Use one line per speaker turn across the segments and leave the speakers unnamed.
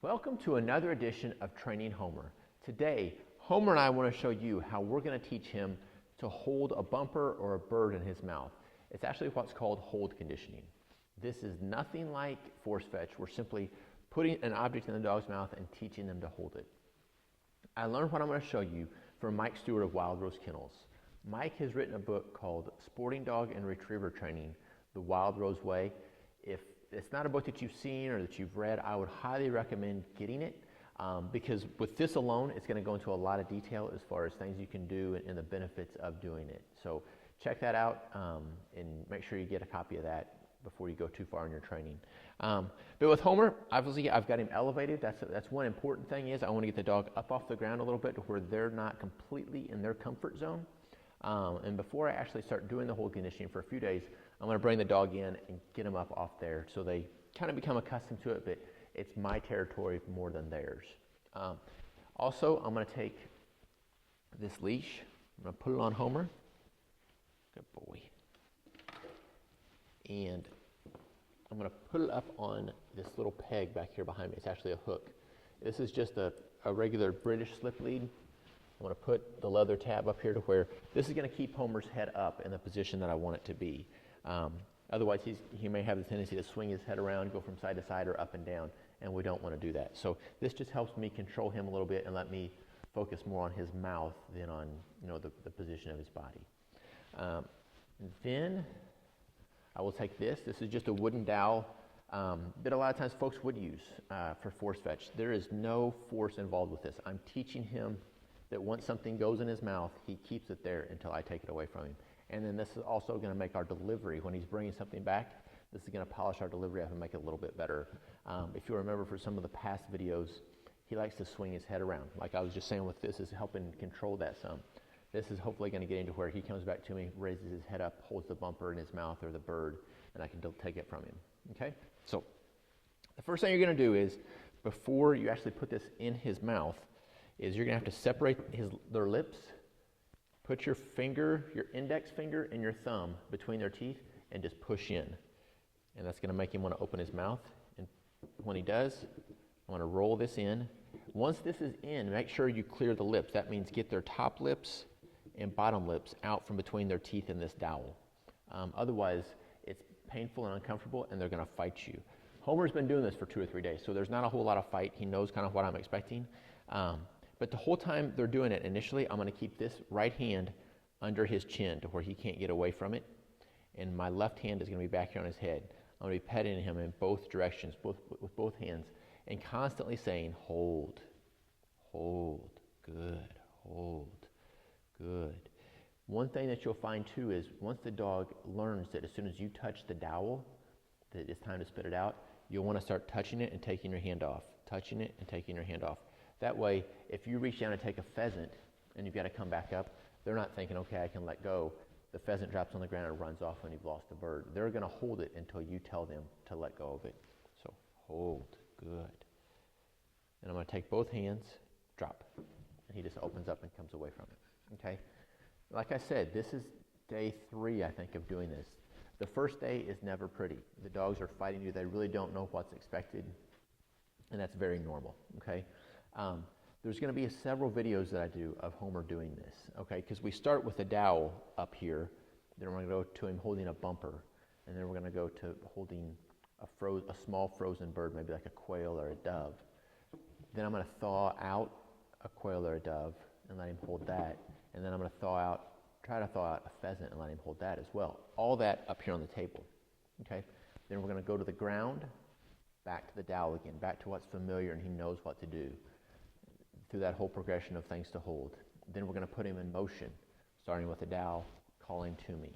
Welcome to another edition of Training Homer. Today, Homer and I want to show you how we're going to teach him to hold a bumper or a bird in his mouth. It's actually what's called hold conditioning. This is nothing like force fetch. We're simply putting an object in the dog's mouth and teaching them to hold it. I learned what I'm going to show you from Mike Stewart of Wild Rose Kennels. Mike has written a book called Sporting Dog and Retriever Training, The Wild Rose Way. If it's not a book that you've seen or that you've read, I would highly recommend getting it because with this alone, it's going to go into a lot of detail as far as things you can do and the benefits of doing it. So check that out and make sure you get a copy of that before you go too far in your training. But with Homer, obviously I've got him elevated. That's one important thing is I want to get the dog up off the ground a little bit to where they're not completely in their comfort zone. And before I actually start doing the hold conditioning for a few days, I'm going to bring the dog in and get them up off there so they kind of become accustomed to it, but it's my territory more than theirs. Also, I'm going to take this leash, I'm going to put it on Homer. Good boy. And I'm going to put it up on this little peg back here behind me. It's actually a hook. This is just a regular British slip lead. I'm going to put the leather tab up here to where this is going to keep Homer's head up in the position that I want it to be. Otherwise, he may have the tendency to swing his head around, go from side to side or up and down, and we don't want to do that. So this just helps me control him a little bit and let me focus more on his mouth than on the position of his body. Then I will take this. This is just a wooden dowel that a lot of times folks would use for force fetch. There is no force involved with this. I'm teaching him that once something goes in his mouth, he keeps it there until I take it away from him. And then this is also going to make our delivery, when he's bringing something back, this is going to polish our delivery up and make it a little bit better. If you remember for some of the past videos, he likes to swing his head around. Like I was just saying with this, is helping control that some. This is hopefully going to get into where he comes back to me, raises his head up, holds the bumper in his mouth or the bird, and I can take it from him. Okay? So the first thing you're going to do is, before you actually put this in his mouth, is you're going to have to separate their lips. Put your finger, your index finger and your thumb between their teeth and just push in. And that's going to make him want to open his mouth. And when he does, I want to roll this in. Once this is in, make sure you clear the lips. That means get their top lips and bottom lips out from between their teeth in this dowel. Otherwise, it's painful and uncomfortable and they're going to fight you. Homer's been doing this for 2 or 3 days, so there's not a whole lot of fight. He knows kind of what I'm expecting. But the whole time they're doing it, initially, I'm going to keep this right hand under his chin to where he can't get away from it. And my left hand is going to be back here on his head. I'm going to be petting him in both directions, with both hands, and constantly saying, hold, hold, good, hold, good. One thing that you'll find too is once the dog learns that as soon as you touch the dowel, that it's time to spit it out, you'll want to start touching it and taking your hand off, touching it and taking your hand off. That way, if you reach down to take a pheasant and you've got to come back up, they're not thinking, okay, I can let go. The pheasant drops on the ground and runs off when you've lost the bird. They're going to hold it until you tell them to let go of it. So hold, good. And I'm going to take both hands, drop. And he just opens up and comes away from it, okay? Like I said, this is day 3, I think, of doing this. The first day is never pretty. The dogs are fighting you. They really don't know what's expected, and that's very normal, okay? There's going to be several videos that I do of Homer doing this, okay? Because we start with a dowel up here, then we're going to go to him holding a bumper, and then we're going to go to holding a small frozen bird, maybe like a quail or a dove. Then I'm going to thaw out a quail or a dove and let him hold that, and then I'm going to try to thaw out a pheasant and let him hold that as well. All that up here on the table, okay? Then we're going to go to the ground, back to the dowel again, back to what's familiar and he knows what to do, through that whole progression of things to hold. Then we're going to put him in motion, starting with a dowel, calling to me.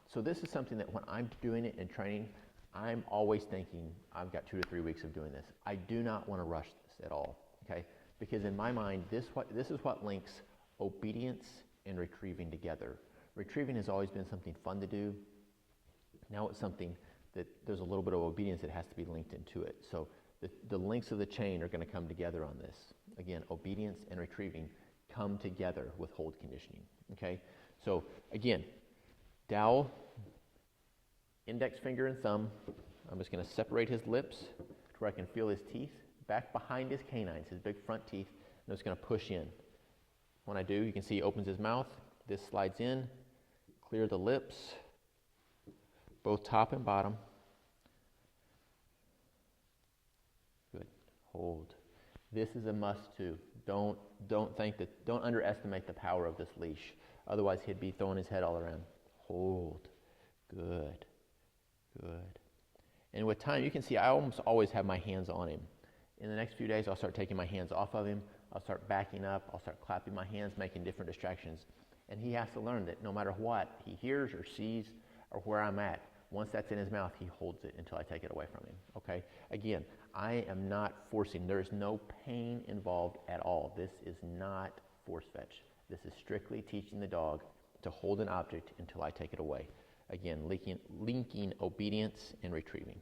So this is something that when I'm doing it in training, I'm always thinking, I've got 2 to 3 weeks of doing this. I do not want to rush this at all, okay? Because in my mind, this is what links obedience and retrieving together. Retrieving has always been something fun to do. Now it's something that there's a little bit of obedience that has to be linked into it. So the links of the chain are going to come together on this. Again, obedience and retrieving come together with hold conditioning, okay? So again, dowel, index finger and thumb. I'm just going to separate his lips to where I can feel his teeth. back behind his canines, his big front teeth, and it's going to push in. When I do, you can see he opens his mouth. This slides in, clear the lips, both top and bottom. Good. Hold. This is a must too. Don't underestimate the power of this leash. Otherwise, he'd be throwing his head all around. Hold. Good. Good. And with time, you can see I almost always have my hands on him. In the next few days, I'll start taking my hands off of him. I'll start backing up. I'll start clapping my hands, making different distractions. And he has to learn that no matter what he hears or sees or where I'm at, once that's in his mouth, he holds it until I take it away from him, okay? Again, I am not forcing. There is no pain involved at all. This is not force fetch. This is strictly teaching the dog to hold an object until I take it away. Again, linking obedience and retrieving.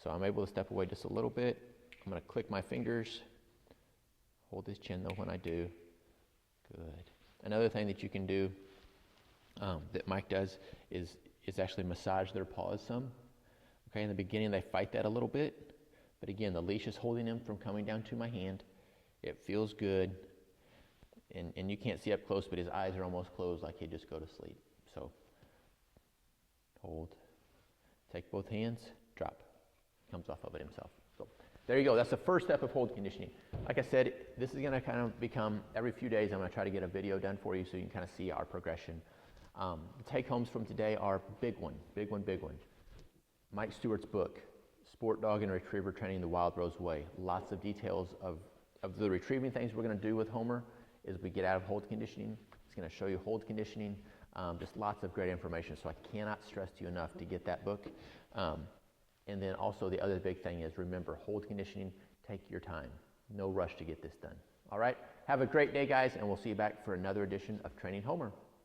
So I'm able to step away just a little bit. I'm going to click my fingers. Hold his chin though when I do. Good. Another thing that you can do that Mike does is actually massage their paws some. Okay, in the beginning they fight that a little bit, but again, the leash is holding him from coming down to my hand. It feels good, and you can't see up close, but his eyes are almost closed like he'd just go to sleep. So hold, take both hands, drop. Comes off of it himself. So there you go. That's the first step of hold conditioning. Like I said, this is going to kind of become every few days. I'm going to try to get a video done for you so you can kind of see our progression. The take-homes from today are big one. Mike Stewart's book, Sport Dog and Retriever Training the Wild Rose Way. Lots of details of the retrieving things we're going to do with Homer as we get out of hold conditioning. It's going to show you hold conditioning. Just lots of great information. So I cannot stress to you enough to get that book. And then also the other big thing is remember, hold conditioning, take your time. No rush to get this done. All right? Have a great day, guys, and we'll see you back for another edition of Training Homer.